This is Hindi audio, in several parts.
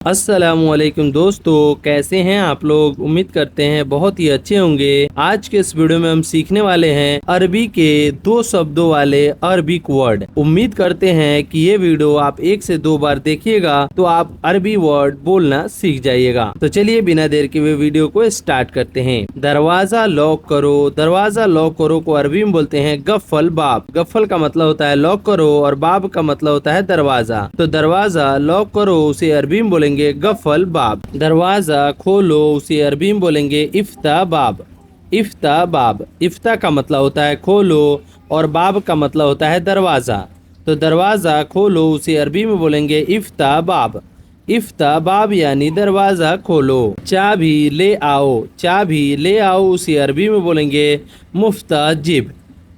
अस्सलामुअलैकुम दोस्तों, कैसे हैं आप लोग। उम्मीद करते हैं बहुत ही अच्छे होंगे। आज के इस वीडियो में हम सीखने वाले हैं अरबी के 2 शब्दों वाले अरबिक वर्ड। उम्मीद करते हैं कि ये वीडियो आप 1 से 2 बार देखिएगा तो आप अरबी वर्ड बोलना सीख जाइएगा। तो चलिए बिना देर के हुए वीडियो को स्टार्ट करते हैं। दरवाजा लॉक करो। दरवाजा लॉक करो को अरबी में बोलते हैं गफ्फल बाब। गफ्फल का मतलब होता है लॉक करो और बाब का मतलब होता है दरवाजा। तो दरवाजा लॉक करो उसे अरबी में गफ्फल बाब। दरवाजा खोलो उसे अरबी में बोलेंगे इफ्ता बाब। इफ्ता बाब। इफ्ता का मतलब होता है खोलो और बाब का मतलब होता है दरवाजा। तो दरवाजा खोलो उसे अरबी में बोलेंगे इफ्ता बाब। इफ्ता बाब यानी दरवाजा खोलो। चाबी ले आओ। चाबी ले आओ उसे अरबी में बोलेंगे मुफ्ता जिब।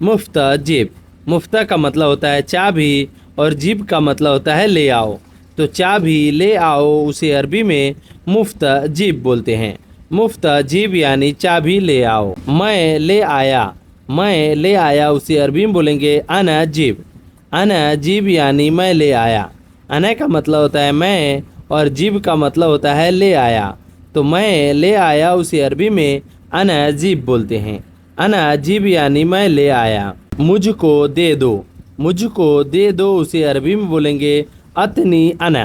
मुफ्ता जिब। मुफ्ता का मतलब होता है चाबी और जिब का मतलब होता है ले आओ। तो चाबी ले आओ उसे अरबी में मुफ्ताजिब बोलते हैं। मुफ्ताजिब यानी चाबी ले आओ। मैं ले आया। मैं ले आया उसे अरबी में बोलेंगे अना जिब। अना जिब यानी मैं ले आया। अना का मतलब होता है मैं और जिब का मतलब होता है ले आया। तो मैं ले आया उसे अरबी में अना जिब बोलते हैं। अना जिब यानी मैं ले आया। मुझको दे दो। मुझको दे दो उसे अरबी में बोलेंगे अतनी अना।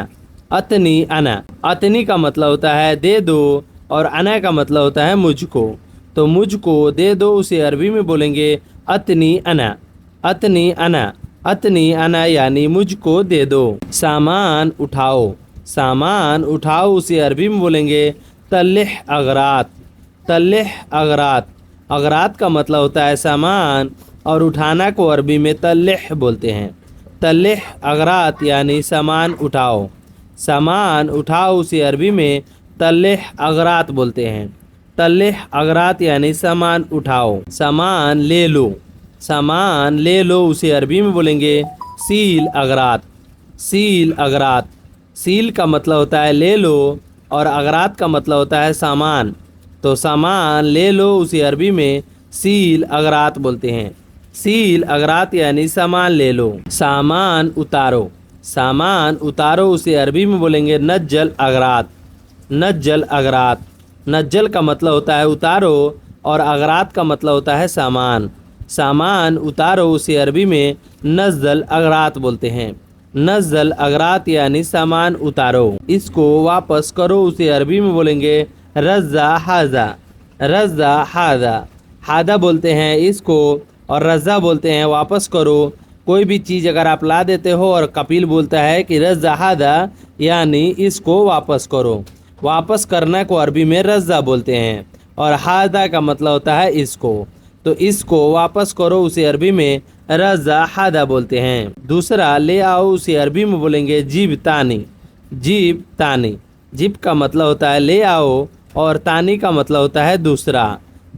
अतनी अना। अतनी का मतलब होता है दे दो और अना का मतलब होता है मुझको। तो मुझको दे दो उसे अरबी में बोलेंगे अतनी अना। अतनी अना। अतनी अना यानी मुझको दे दो। सामान उठाओ। सामान उठाओ उसे अरबी में बोलेंगे तल्लिह अगरात। तल्लिह अगरात। अगरात का मतलब होता है सामान और उठाना को अरबी में तल्लिह बोलते हैं। तल्लिह अगरात यानी सामान उठाओ। सामान उठाओ उसे अरबी में तल्लिह अगरात बोलते हैं। तल्लिह अगरात यानी सामान उठाओ। सामान ले लो। सामान ले लो उसे अरबी में बोलेंगे सील अगरात। सील अगरात। सील का मतलब होता है ले लो और अगरात का मतलब होता है सामान। तो सामान ले लो उसे अरबी में सील अगरात बोलते हैं। सील अगरात यानी सामान ले लो। सामान उतारो। सामान उतारो उसे अरबी में बोलेंगे नज्जल अगरात। नज्जल अगरात। नज्जल का मतलब होता है उतारो और अगरात का मतलब होता है सामान। सामान उतारो उसे अरबी में नज्जल अगरात बोलते हैं। नज्जल अगरात यानी सामान उतारो। इसको वापस करो उसे अरबी में बोलेंगे रज़्ज़ा हाजा। रज़्ज़ा हाजा। हादा बोलते हैं इसको और रज़्ज़ा बोलते हैं वापस करो। कोई भी चीज़ अगर आप ला देते हो और कपिल बोलता है कि रज़्ज़ा हादा यानी इसको वापस करो। वापस करना को अरबी में रज़्ज़ा बोलते हैं और हादा का मतलब होता है इसको। तो इसको वापस करो उसे अरबी में रज़्ज़ा हादा बोलते हैं। दूसरा ले आओ उसे अरबी में बोलेंगे जीब तानी। जीब तानी। जीब का मतलब होता है ले आओ और तानी का मतलब होता है दूसरा।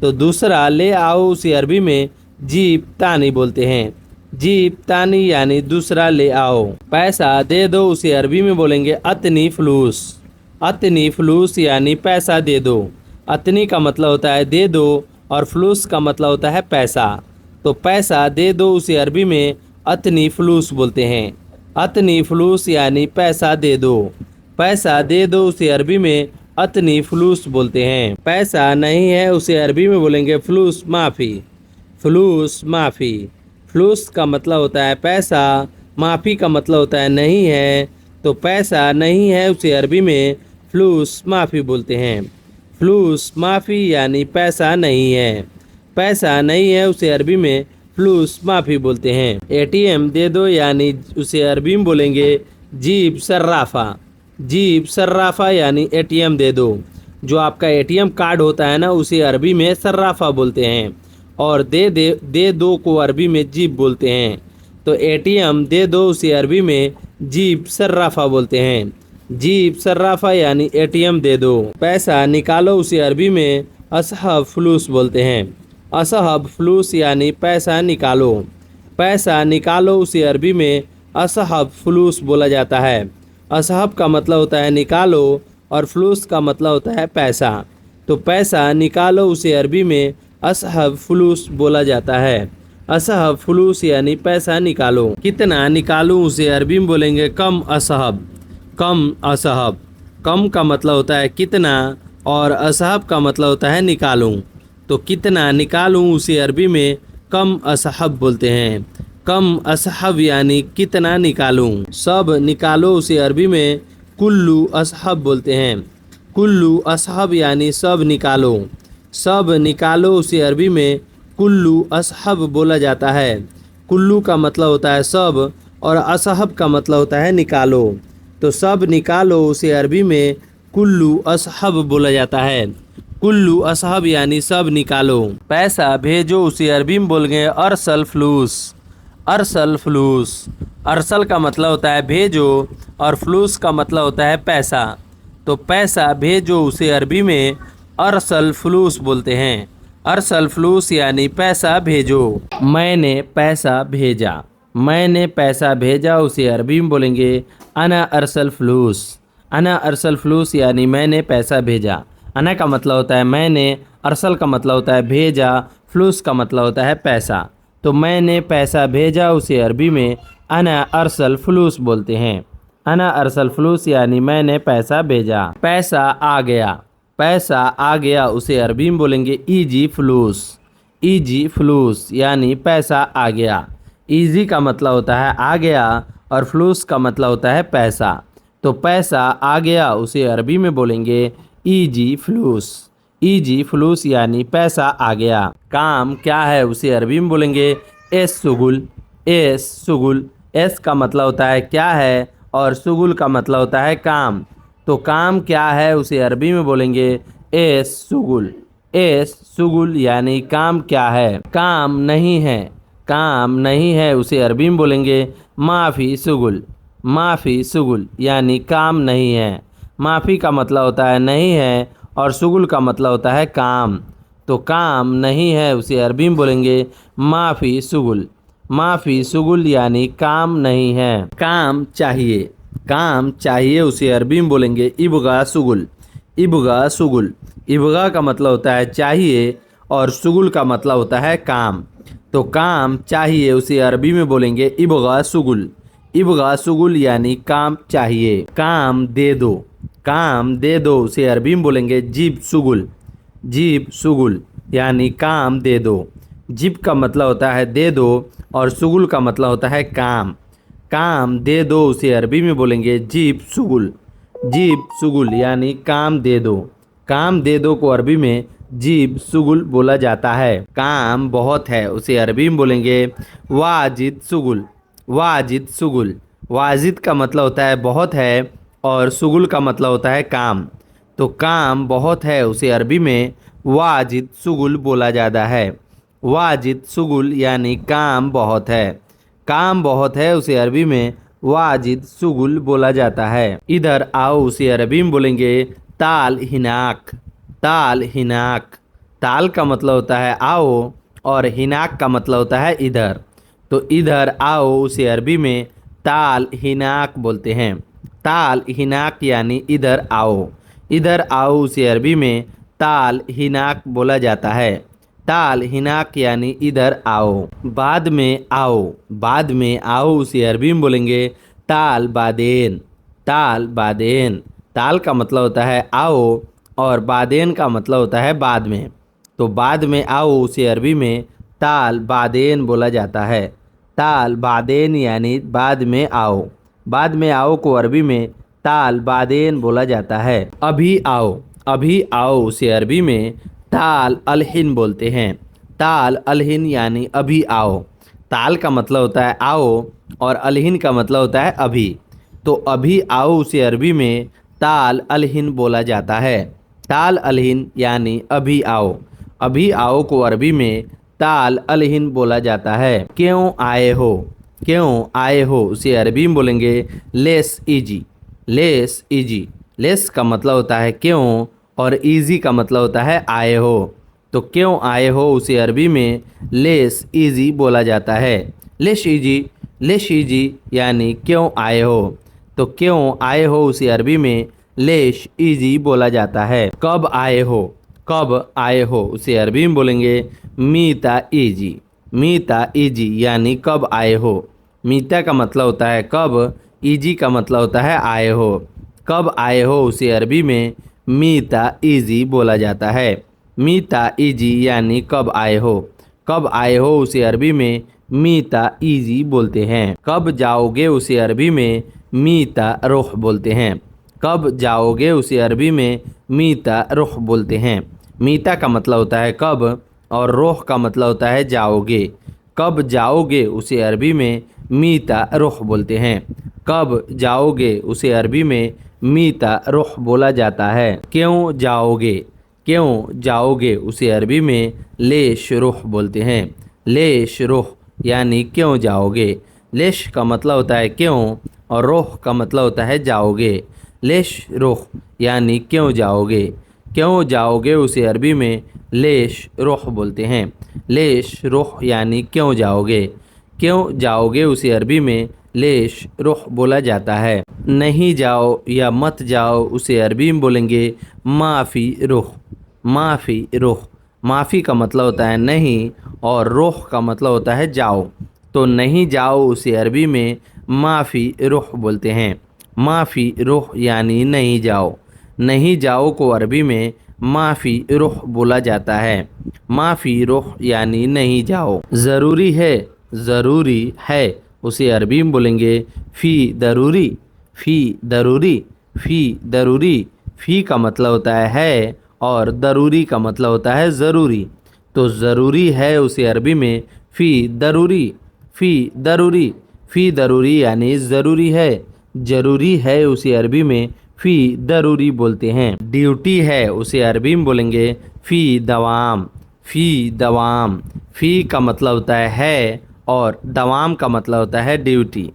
तो दूसरा ले आओ उसे अरबी में जीब तानी बोलते हैं। जीब तानी यानी दूसरा ले आओ। पैसा दे दो उसे अरबी में बोलेंगे अतनी फलूस। अतनी फलूस यानी पैसा दे दो। अतनी का मतलब होता है दे दो और फलूस का मतलब होता है पैसा। तो पैसा दे दो उसे अरबी में अतनी फलूस बोलते हैं। अतनी फलूस यानी पैसा दे दो। पैसा दे दो उसे अरबी में अतनी फलूस बोलते हैं। पैसा नहीं है उसे अरबी में बोलेंगे फलूस माफ़ी। फलूस माफ़ी। फलूस का मतलब होता है पैसा, माफ़ी का मतलब होता है नहीं है। तो पैसा नहीं है उसे अरबी में फलूस माफ़ी बोलते हैं। फलूस माफ़ी यानी पैसा नहीं है। पैसा नहीं है उसे अरबी में फलूस माफ़ी बोलते हैं। एटीएम दे दो यानी उसे अरबी में बोलेंगे जीब सर्राफा। जीब सर्राफा यानी एटीएम दे दो। जो आपका एटीएम कार्ड होता है ना उसे अरबी में सर्राफा बोलते हैं और दे दो को अरबी में जीब बोलते हैं। तो एटीएम दे दो उसे अरबी में जीब सर्राफा बोलते हैं। जीब सर्राफा यानी एटीएम दे दो। पैसा निकालो उसे अरबी में असहब फलूस बोलते हैं। असहब फलूस यानी पैसा निकालो। पैसा निकालो उसे अरबी में असहब फलूस बोला जाता है। असहब का मतलब होता है निकालो और फलूस का मतलब होता है पैसा। तो पैसा निकालो उसे अरबी में असहब फलूस बोला जाता है। असहब फलूस यानी पैसा निकालो। कितना निकालूं उसे अरबी में बोलेंगे कम असहब। कम असहब। कम का मतलब होता है कितना और असहब का मतलब होता है निकालूं। तो कितना निकालूं उसे अरबी में कम असहब बोलते हैं। कम असहब यानी कितना निकालूं। सब निकालो उसे अरबी में कुल्लू असहब बोलते हैं। कुल्लू असहब यानी सब निकालो। सब निकालो उसे अरबी में कुल्लू असहब बोला जाता है। कुल्लू का मतलब होता है सब और असहब का मतलब होता है निकालो। तो सब निकालो उसे अरबी में कुल्लू असहब बोला जाता है। कुल्लू असहब यानी सब निकालो। पैसा भेजो उसे अरबी में बोल गए अरसल फ्लूस। अरसल फ्लूस। अरसल का मतलब होता है भेजो और फ्लूस का मतलब होता है पैसा। तो पैसा भेजो उसे अरबी में अरसल फ्लूस बोलते हैं। अरसल फ्लूस यानी पैसा भेजो। मैंने पैसा भेजा। मैंने पैसा भेजा उसे अरबी में बोलेंगे अना अरसल फ्लूस। अना अरसल फ्लूस यानी मैंने पैसा भेजा। अना का मतलब होता है मैंने, अरसल का मतलब होता है भेजा, फ्लूस का मतलब होता है पैसा। तो मैंने पैसा भेजा उसे अरबी में अना अरसल फ्लूस बोलते हैं। अना अरसल फ्लूस यानी मैंने पैसा भेजा। पैसा आ गया। पैसा आ गया उसे अरबी में बोलेंगे ईजी फ्लूस। ईजी फ्लूस यानी पैसा आ गया। ईजी का मतलब होता है आ गया और फ्लूस का मतलब होता है पैसा। तो पैसा आ गया उसे अरबी में बोलेंगे ईजी फ्लूस। ईजी फ्लूस यानी पैसा आ गया। काम क्या है उसे अरबी में बोलेंगे एस सुगुल। एस सुगुल। एस का मतलब होता है क्या है और सुगुल का मतलब होता है काम। तो काम क्या है उसे अरबी में बोलेंगे एस सुगुल। एस सुगुल यानी काम क्या है। काम नहीं है। काम नहीं है उसे अरबी में बोलेंगे माफ़ी सुगुल। माफ़ी सुगुल यानी काम नहीं है। माफ़ी का मतलब होता है नहीं है और सुगुल का मतलब होता है काम। तो काम नहीं है उसे अरबी में बोलेंगे माफ़ी सुगुल। माफ़ी सुगुल यानी काम नहीं है। काम चाहिए। काम चाहिए उसे अरबी में बोलेंगे इबगा सुगुल। इबगा सुगुल। इबगा का मतलब होता है चाहिए और सुगुल का मतलब होता है काम। तो काम चाहिए उसे अरबी में बोलेंगे इबगा सुगुल। इबगा सुगुल यानी काम चाहिए। काम दे दो। काम दे दो उसे अरबी में बोलेंगे जीब सुगुल। जीब सुगुल यानी काम दे दो। जीब का मतलब होता है दे दो और सुगुल का मतलब होता है काम। काम दे दो उसे अरबी में बोलेंगे जीब सुगुल। जीब सुगुल यानी काम दे दो। काम दे दो को अरबी में जीब सुगुल बोला जाता है। काम बहुत है उसे अरबी में बोलेंगे वाजिद सुगुल। वाजिद सुगुल। वाजिद का मतलब होता है बहुत है और सुगुल का मतलब होता है काम। तो काम बहुत है उसे अरबी में वाजिद सुगुल बोला जाता है। वाजिद सुगुल यानी काम बहुत है। काम बहुत है उसे अरबी में वाजिद सुगुल बोला जाता है। इधर आओ उसे अरबी में बोलेंगे ताल हिनाक। ताल हिनाक। ताल का मतलब होता है आओ और हिनाक का मतलब होता है इधर। तो इधर आओ उसे अरबी में ताल हिनाक बोलते हैं। ताल हिनाक यानी इधर आओ। इधर आओ उसे अरबी में ताल हिनाक बोला जाता है। ताल हिनाक यानी इधर आओ। बाद में आओ। बाद में आओ उसे अरबी में बोलेंगे ताल बादेन। ताल बादेन। ताल का मतलब होता है आओ और बादेन का मतलब होता है बाद में। तो बाद में आओ उसे अरबी में ताल बादेन बोला जाता है। ताल बादेन यानी बाद में आओ। बाद में आओ को अरबी में ताल बादेन बोला जाता है। अभी आओ। अभी आओ उसे अरबी में ताल अलहिन बोलते हैं। ताल अलहिन यानी अभी आओ। ताल का मतलब होता है आओ और अलहिन का मतलब होता है अभी। तो अभी आओ उसे अरबी में ताल अलहिन बोला जाता है। ताल अलहिन यानी अभी आओ। अभी आओ को अरबी में ताल अलहिन बोला जाता है। क्यों आए हो। क्यों आए हो उसे अरबी में बोलेंगे less easy. Less easy. Less का मतलब होता है क्यों और इजी का मतलब होता है आए हो। तो क्यों आए हो उसे अरबी में लेस इजी बोला जाता है। Less easy. लेस इजी यानी क्यों आए हो। तो क्यों आए हो उसे अरबी में लेस इजी बोला जाता है। कब आए हो। कब आए हो उसे अरबी में बोलेंगे मीता इजी। मीता इजी यानी कब आए हो। मीता का मतलब होता है कब, इजी का मतलब होता है आए हो। कब आए हो उसे अरबी में मीता इजी बोला जाता है। मीता इजी यानी कब आए हो। कब आए हो उसे अरबी में मीता इजी बोलते हैं। कब जाओगे उसे अरबी में मीता रुख बोलते हैं। कब जाओगे उसे अरबी में मीता रुख बोलते हैं। मीता का मतलब होता है कब और रुख का मतलब होता है जाओगे। कब जाओगे उसे अरबी में मीता रुख बोलते हैं। कब जाओगे उसे अरबी में मीता रुख बोला जाता है। क्यों जाओगे। क्यों जाओगे उसे अरबी में लेश रुख बोलते हैं। लेश रुख यानी क्यों जाओगे। लेश का मतलब होता है क्यों और रुख का मतलब होता है जाओगे। लेश रुख यानी क्यों जाओगे। क्यों जाओगे उसे अरबी में लेश रुख बोलते हैं। लेश रुख यानी क्यों जाओगे। क्यों जाओगे उसे अरबी में लेश रुख बोला जाता है। नहीं जाओ या मत जाओ उसे अरबी में बोलेंगे माफ़ी रुख। माफ़ी रुख। माफ़ी का मतलब होता है नहीं और रुख का मतलब होता है जाओ। तो नहीं जाओ उसे अरबी में माफ़ी रुख बोलते हैं। माफ़ी रुख यानी नहीं जाओ। नहीं जाओ को अरबी में माफ़ी रुख बोला जाता है। माफ़ी रुख यानी नहीं जाओ। ज़रूरी है। ज़रूरी है उसे अरबी में बोलेंगे फ़ी दरूरी। फ़ी दरूरी। फ़ी दरूरी। फ़ी का मतलब होता है और दरूरी का मतलब होता है ज़रूरी। तो ज़रूरी है उसे अरबी में फ़ी दरूरी। फ़ी दरूरी। फ़ी दरूरी यानी ज़रूरी है। ज़रूरी है उसे अरबी में फ़ी दरूरी बोलते हैं। ड्यूटी है उसे अरबी में बोलेंगे फ़ी दवाम। फ़ी दवाम। फ़ी का मतलब होता है और दवाम का मतलब होता है ड्यूटी।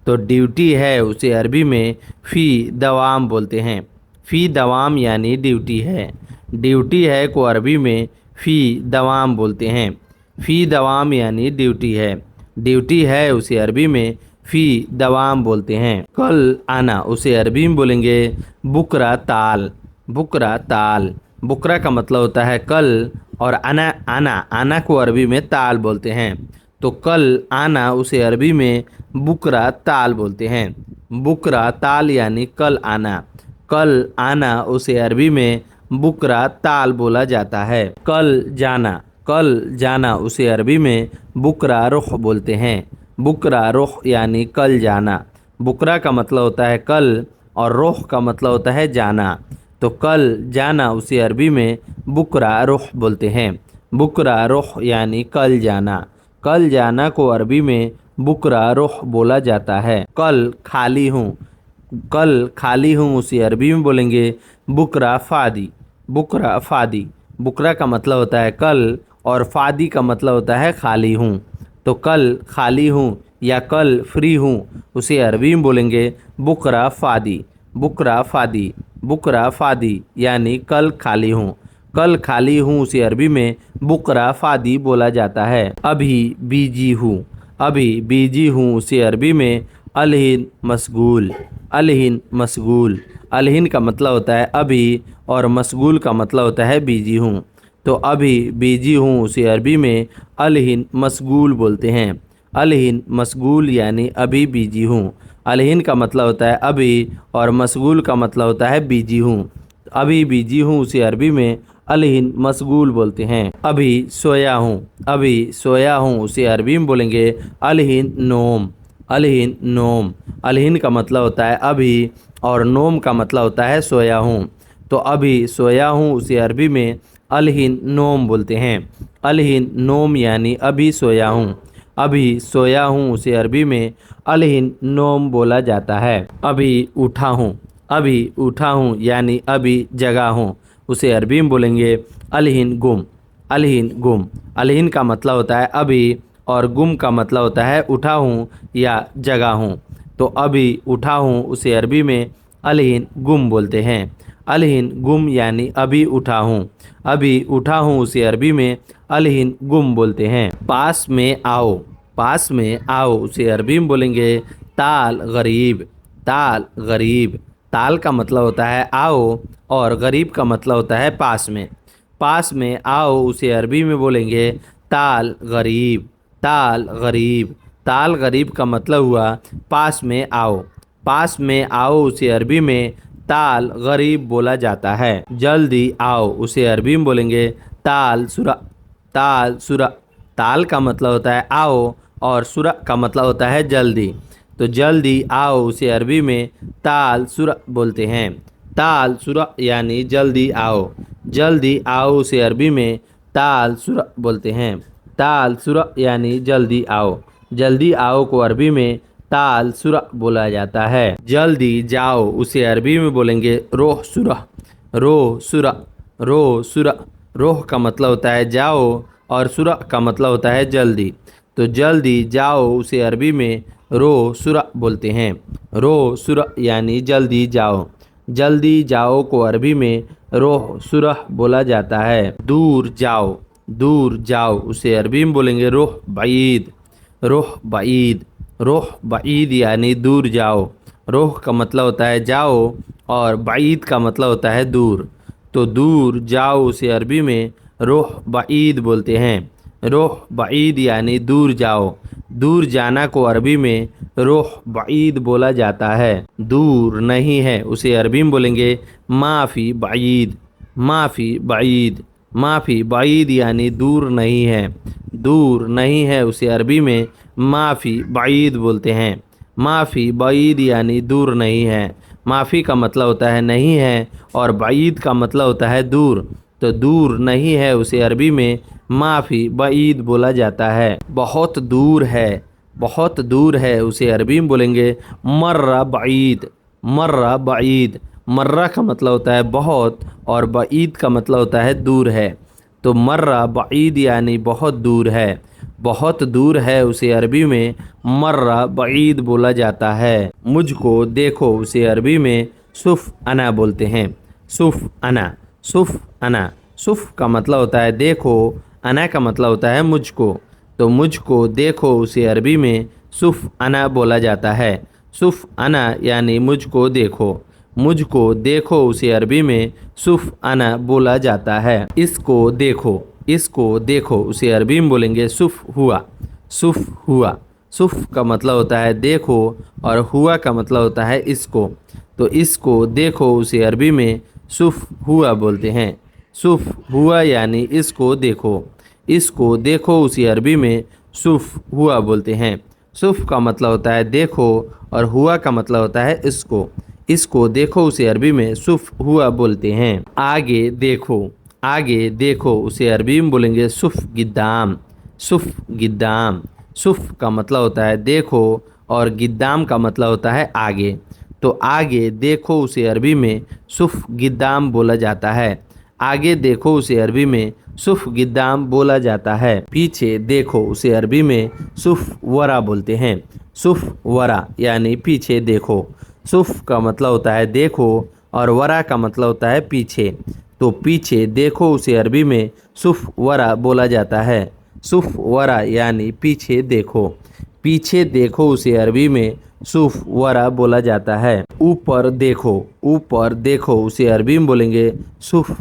तो ड्यूटी है उसे अरबी में फ़ी दवाम बोलते हैं। फ़ी दवाम यानी ड्यूटी है। ड्यूटी है को अरबी में फ़ी दवाम बोलते हैं। फ़ी दवाम यानी ड्यूटी है। ड्यूटी है उसे अरबी में फ़ी दवाम बोलते हैं। कल आना उसे अरबी में बोलेंगे बुकरा ताल। बुकरा ताल। बुकरा का मतलब होता है कल और आना आना आना को अरबी में ताल बोलते हैं। तो कल आना उसे अरबी में बुकरा ताल बोलते हैं। बुकरा ताल यानी कल आना। कल आना उसे अरबी में बुकरा ताल बोला जाता है। कल जाना। कल जाना उसे अरबी में बुकरा रुख बोलते हैं। बुकरा रुख यानी कल जाना। बुकरा का मतलब होता है कल और रुख का मतलब होता है जाना। तो कल जाना उसे अरबी में बुकरा रुख बोलते हैं। बुकरा रुख यानी कल जाना। कल जाना को अरबी में बुकरा रुख बोला जाता है। कल खाली हूँ। कल खाली हूँ उसे अरबी में बोलेंगे बुकरा फ़ादी। बुकरा फ़ादी। बुकरा का मतलब होता है कल और फ़ादी का मतलब होता है खाली हूँ। तो कल खाली हूँ या कल फ्री हूँ उसे अरबी में बोलेंगे बुकरा फ़ादी। बुकरा फ़ादी। बुकरा फ़ादी यानी कल खाली हूँ। कल खाली हूँ उसे अरबी में बुकरा फ़ादी बोला जाता है। अभी बिजी हूँ। अभी बिजी हूँ उसे अरबी में अलहिन मशगूल। अलहिन मशगूल। अलहिन का मतलब होता है अभी और मशगूल का मतलब होता है बिजी हूँ। तो अभी बिजी हूँ उसे अरबी में अलहिन मशगूल बोलते हैं। अलहिन मशगूल यानी अभी बिजी हूँ। अलहिन का मतलब होता है अभी और मशगूल का मतलब होता है बिजी हूँ। अभी बिजी हूँ उसे अरबी में अलहिन मशगूल बोलते हैं। अभी सोया हूँ। अभी सोया हूँ उसे अरबी में बोलेंगे अलहिन नोम। अलहिन नोम। अलहिन का मतलब होता है अभी और नोम का मतलब होता है सोया हूँ। तो अभी सोया हूँ उसे अरबी में अलहिन नोम बोलते हैं। अलहिन नोम यानी अभी सोया हूँ। अभी सोया हूँ उसे अरबी में अलहिन नोम बोला जाता है। अभी उठा हूँ। अभी उठा हूँ यानी अभी जगा हूँ उसे अरबी में बोलेंगे अलहिन गुम। अलहिन गुम। अलहिन का मतलब होता है अभी और गुम का मतलब होता है उठा हूँ या जगा हूँ। तो अभी उठा हूँ उसे अरबी में अलहिन गुम बोलते हैं। अलहिन गुम यानी अभी उठा हूँ। अभी उठा हूँ उसे अरबी में अलहिन गुम बोलते हैं। पास में आओ। पास में आओ उसे अरबी में बोलेंगे ताल गरीब। ताल गरीब। ताल का मतलब होता है आओ और गरीब का मतलब होता है पास में। पास में आओ उसे अरबी में बोलेंगे ताल गरीब। ताल गरीब। ताल गरीब का मतलब हुआ पास में आओ। पास में आओ उसे अरबी में ताल गरीब बोला जाता है। जल्दी आओ उसे अरबी में बोलेंगे ताल सुरा। ताल सुरा, ताल का मतलब होता है आओ और सुरा का मतलब होता है जल्दी। तो जल्दी आओ उसे अरबी में ताल सुरा बोलते हैं। ताल सुरा यानी जल्दी आओ। जल्दी आओ उसे अरबी में ताल सुरा बोलते हैं। ताल सुरा यानी जल्दी आओ। जल्दी आओ को अरबी में ताल सुरा बोला जाता है। जल्दी जाओ उसे अरबी में बोलेंगे रोह सुरा। रोह सुरा, रोह सुरा। रोह का मतलब होता है जाओ और सुरा का मतलब होता है जल्दी। तो जल्दी जाओ उसे अरबी में रोह सुरा बोलते हैं। रोह सुरा यानी जल्दी जाओ। जल्दी जाओ को अरबी में रोह सुरा बोला जाता है। दूर जाओ, दूर जाओ उसे अरबी में बोलेंगे रोह बाईद। रोह बाईद, रोह बाईद यानी दूर जाओ। रोह का मतलब होता है जाओ और बाईद का मतलब होता है दूर। तो दूर जाओ उसे अरबी में रोह बाईद बोलते हैं। रोह बाईद यानी दूर जाओ। दूर जाना को अरबी में रोह बाईद बोला जाता है। दूर नहीं है उसे अरबी में बोलेंगे माफ़ी बाईद। माफ़ी बाईद, माफ़ी बाईद यानी दूर नहीं है। दूर नहीं है उसे अरबी में माफ़ी बाईद बोलते हैं। माफ़ी बाईद यानी दूर नहीं है। माफ़ी का मतलब होता है नहीं है और बाईद का मतलब होता है दूर। तो दूर नहीं है उसे अरबी में माफ़ी बाईद बोला जाता है। बहुत दूर है, बहुत दूर है उसे अरबी में बोलेंगे मर्रा बाईद। मर्रा बाईद, मर्रा का मतलब होता है बहुत और बाईद का मतलब होता है दूर है। तो मर्रा बाईद यानी बहुत दूर है। बहुत दूर है उसे अरबी में मर्रा बाईद बोला जाता है। मुझको देखो उसे अरबी में सुफ़ अना बोलते हैं। सुफ़ अना, सुफ़ अना। सुफ़ का मतलब होता है देखो, अना का मतलब होता है मुझको। तो मुझको देखो उसे अरबी में सुफ़ अना बोला जाता है। सुफ़ अना यानी मुझको देखो। मुझको देखो उसे अरबी में सुफ़ अना बोला जाता है। इसको देखो, इसको देखो उसे अरबी में बोलेंगे सुफ़ हुआ। सुफ़ हुआ, सुफ़ का मतलब होता है देखो और हुआ का मतलब होता है इसको। तो इसको देखो उसे अरबी में सुफ़ हुआ बोलते हैं। सुफ़ हुआ यानी इसको देखो। इसको देखो उसे अरबी में सुफ़ हुआ बोलते हैं। सुफ़ का मतलब होता है देखो और हुआ का मतलब होता है इसको। इसको देखो उसे अरबी में सुफ़ हुआ बोलते हैं। आगे देखो, आगे देखो उसे अरबी में बोलेंगे सुफ़ गिद्दाम। सुफ़ गिद्दाम। सुफ़ का मतलब होता है देखो और गिद्दाम का मतलब होता है आगे। तो आगे देखो उसे अरबी में सुफ़ गिद्दाम बोला जाता है। आगे देखो उसे अरबी में सुफ़ गिद्दाम बोला जाता है। पीछे देखो उसे अरबी में सुफ़ वरा बोलते हैं। सुफ़ वरा यानी पीछे देखो। सुफ़ का मतलब होता है देखो और वरा का मतलब होता है पीछे। तो पीछे देखो उसे अरबी में सुफ़ वरा बोला जाता है। सुफ़ वरा यानी पीछे देखो। पीछे देखो उसे अरबी में सुफ़ वरा बोला जाता है। ऊपर देखो, ऊपर देखो उसे अरबी में बोलेंगे सुफ़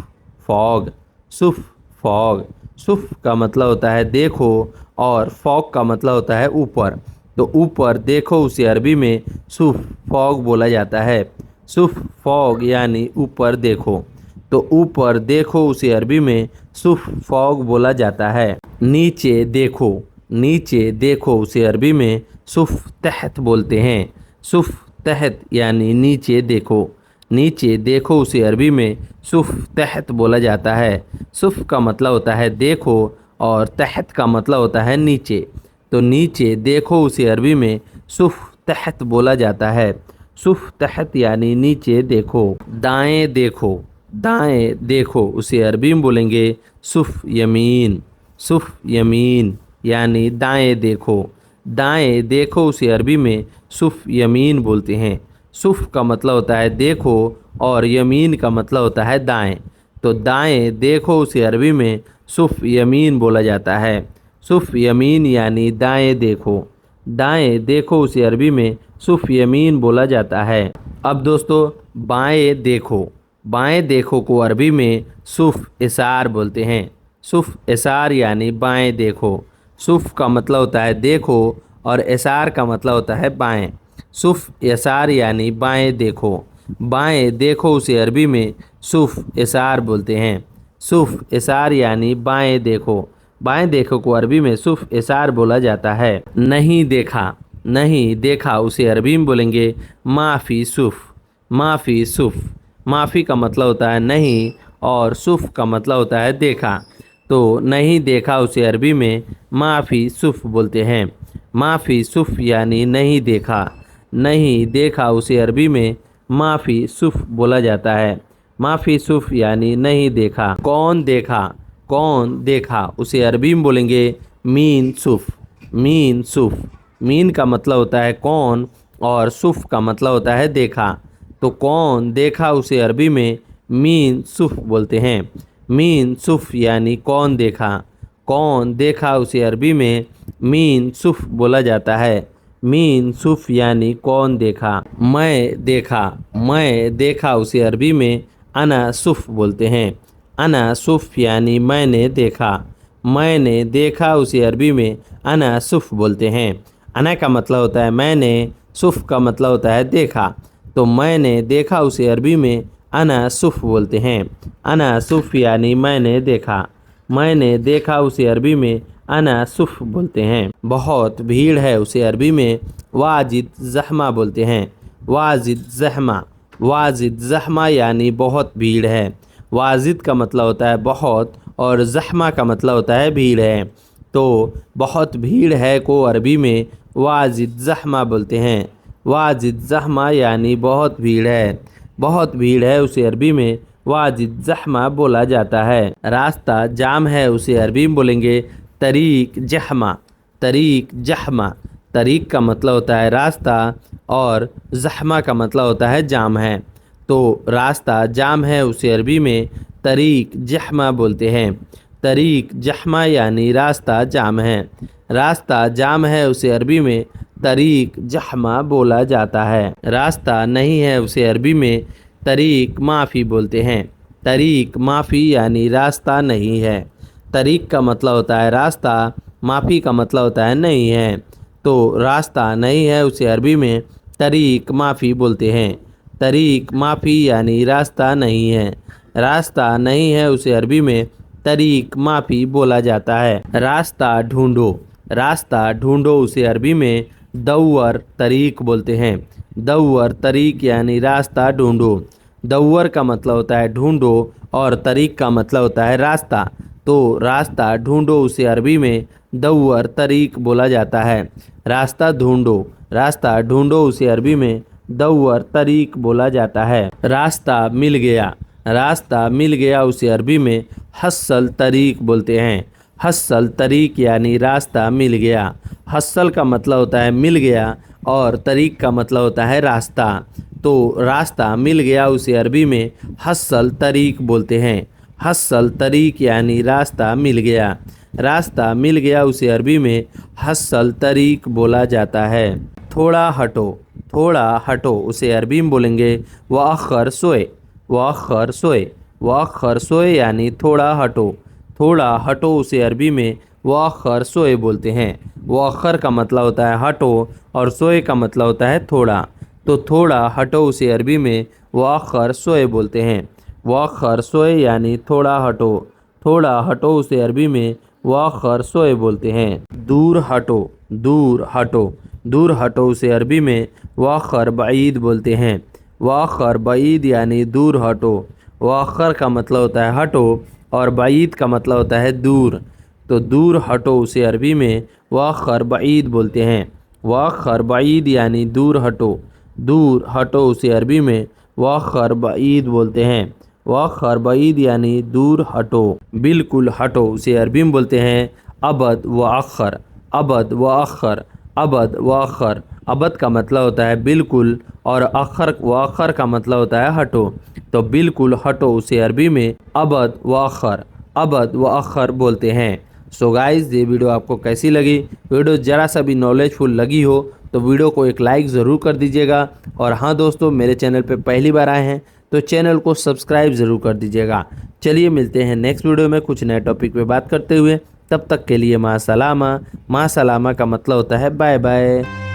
फॉग। सुफ़ फॉग। सुफ़ का मतलब होता है देखो और फॉग का मतलब होता है ऊपर। तो ऊपर देखो उसे अरबी में सुफ़ फॉग बोला जाता है। सुफ़ फॉग यानी ऊपर देखो। तो ऊपर देखो उसे अरबी में सुफ़ फॉग बोला जाता है। नीचे देखो, नीचे देखो उसे अरबी में सुफ़ तहत बोलते हैं। सुफ़ तहत यानी नीचे देखो। नीचे देखो उसे अरबी में सुफ़ तहत बोला जाता है। सुफ़ का मतलब होता है देखो और तहत का मतलब होता है नीचे। तो नीचे देखो उसे अरबी में सुफ़ तहत बोला जाता है। सुफ़ तहत यानी नीचे देखो। दाएं देखो, दाएं देखो उसे अरबी में बोलेंगे सुफ़ यमीन। सुफ़ यमीन यानी दाएं देखो। दाएं देखो उसे अरबी में सुफ़ यमीन बोलते हैं। सुफ़ का मतलब होता है देखो और यमीन का मतलब होता है दाएं। तो दाएं देखो उसे अरबी में सुफ़ यमीन बोला जाता है। सुफ़ यमीन यानी दाएं देखो। दाएं देखो उसे अरबी में सुफ़ यमीन बोला जाता है। अब दोस्तों बाएं देखो, बाएं देखो को अरबी में सुफ़ इशार बोलते हैं। सुफ़ इशार यानी बाएं देखो। सुफ़ का मतलब होता है देखो और इशार का मतलब होता है बाएं। सुफ़ इशार यानी बाएं देखो। बाएं देखो उसे अरबी में सुफ इशार बोलते हैं। सुफ इशार यानी बाएं देखो। बाएं देखो को अरबी में सुफ इशार बोला जाता है। नहीं देखा, नहीं देखा उसे अरबी में बोलेंगे माफ़ी सुफ। माफ़ी सुफ। माफ़ी का मतलब होता है नहीं और सुफ का मतलब होता है देखा। तो नहीं देखा उसे अरबी में माफ़ी सुफ बोलते हैं। माफ़ी सुफ यानी नहीं देखा। नहीं देखा उसे अरबी में माफ़ी सुफ बोला जाता है। माफ़ी सुफ यानी नहीं देखा। कौन देखा, कौन देखा उसे अरबी में बोलेंगे मीन सुफ। मीन सुफ। मीन का मतलब होता है कौन और सुफ का मतलब होता है देखा। तो कौन देखा उसे अरबी में मीन सुफ बोलते हैं। मीन सुफ यानी कौन देखा। कौन देखा उसे अरबी में मीन सुफ बोला जाता है। मीन सुफ यानी कौन देखा। मैं देखा, मैं देखा उसे अरबी में अना सुफ बोलते हैं। अना सुफ यानी मैंने देखा। मैंने देखा उसे अरबी में अना सुफ बोलते हैं। अना का मतलब होता है मैंने, सुफ का मतलब होता है देखा। तो मैंने देखा उसे अरबी में अना सुफ बोलते हैं। अना सुफ यानी मैंने देखा। मैंने देखा उसे अरबी में अना सुफ बोलते हैं। बहुत भीड़ है उसे अरबी में वाजिद ज़हमा बोलते हैं। वाजिद ज़हमा। वाजिद ज़हमा यानी बहुत भीड़ है। वाजिद का मतलब होता है बहुत और ज़हमा का मतलब होता है भीड़ है। तो बहुत भीड़ है को अरबी में वाजिद ज़हमा बोलते हैं। वाजिद ज़हमा यानी बहुत भीड़ है। बहुत भीड़ है उसे अरबी में वाजिद ज़हमा बोला जाता है। रास्ता जाम है उसे अरबी में बोलेंगे तरीक जहमा। तरीक जहमा। तरीक का मतलब होता है रास्ता और जहमा का मतलब होता है जाम है। तो रास्ता जाम है उसे अरबी में तरीक जहमा बोलते हैं। तरीक जहमा यानी रास्ता जाम है। रास्ता जाम है उसे अरबी में तरीक जहमा बोला जाता है। रास्ता नहीं है उसे अरबी में तरीक माफ़ी बोलते हैं। तरीक माफ़ी यानी रास्ता नहीं है। तरीक का मतलब होता है रास्ता, माफ़ी का मतलब होता है नहीं है। तो रास्ता नहीं है उसे अरबी में तरीक माफ़ी बोलते हैं। तरीक माफ़ी यानी रास्ता नहीं है। रास्ता नहीं है उसे अरबी में तरीक माफ़ी बोला जाता है। रास्ता ढूंढो। रास्ता ढूंढो उसे अरबी में दौर तरीक बोलते हैं। दौर तरीक यानी रास्ता ढूंढो। दौर का मतलब होता है ढूंढो और तरीक का मतलब होता है रास्ता। तो रास्ता ढूंढो उसे अरबी में दौर तरीक बोला जाता है। रास्ता ढूंढो। रास्ता ढूंढो उसे अरबी में दौर तरीक बोला जाता है। रास्ता मिल गया। रास्ता मिल गया उसे अरबी में हस्सल तरीक बोलते हैं। हस्सल तरीक यानी रास्ता मिल गया। हस्सल का मतलब होता है मिल गया और तरीक का मतलब होता है रास्ता। तो रास्ता मिल गया उसे अरबी में हस्सल तरीक बोलते हैं। हस्सल तरीक यानी रास्ता मिल गया। रास्ता मिल गया उसे अरबी में हस्सल तरीक बोला जाता है। थोड़ा हटो। थोड़ा हटो उसे अरबी में बोलेंगे वअख्खर सोए। वअख्खर सोए। वअख्खर सोए यानी थोड़ा हटो। थोड़ा हटो उसे अरबी में वअख्खर सोए बोलते हैं। वअख्खर का मतलब होता है हटो और सोए का मतलब होता है थोड़ा। तो थोड़ा हटो उसे अरबी में वअख्खर सोए बोलते हैं। वअख्खर सोए यानी थोड़ा हटो। थोड़ा हटो उसे अरबी में वअख्खर सोए बोलते हैं। दूर हटो। दूर हटो। दूर हटो उसे अरबी में वअख्खर बईद बोलते हैं। वअख्खर बईद यानी दूर हटो। वअख्खर का मतलब होता है हटो और बईद का मतलब होता है दूर। तो दूर हटो उसे अरबी में वअख्खर बईद बोलते हैं। वअख्खर बईद यानी दूर हटो। दूर हटो उसे अरबी में वअख्खर बईद बोलते हैं। वअख्खर बईद यानी दूर हटो। बिल्कुल हटो उसे अरबी में बोलते हैं अबद व अख्खर। अबद व अख्खर। अबद व अख्खर। अबद का मतलब होता है बिल्कुल और अख्खर व अख्खर का मतलब होता है हटो। तो बिल्कुल हटो उसे अरबी में अबद व अख्खर। अबद व अख्खर बोलते हैं। सो गाइस, ये वीडियो आपको कैसी लगी? वीडियो ज़रा सा भी नॉलेजफुल लगी हो तो वीडियो को एक लाइक ज़रूर कर दीजिएगा। और हाँ दोस्तों, मेरे चैनल पे पहली बार आए हैं तो चैनल को सब्सक्राइब ज़रूर कर दीजिएगा। चलिए मिलते हैं नेक्स्ट वीडियो में कुछ नए टॉपिक पे बात करते हुए। तब तक के लिए माँ सलामा। माँ सलामा का मतलब होता है बाय बाय।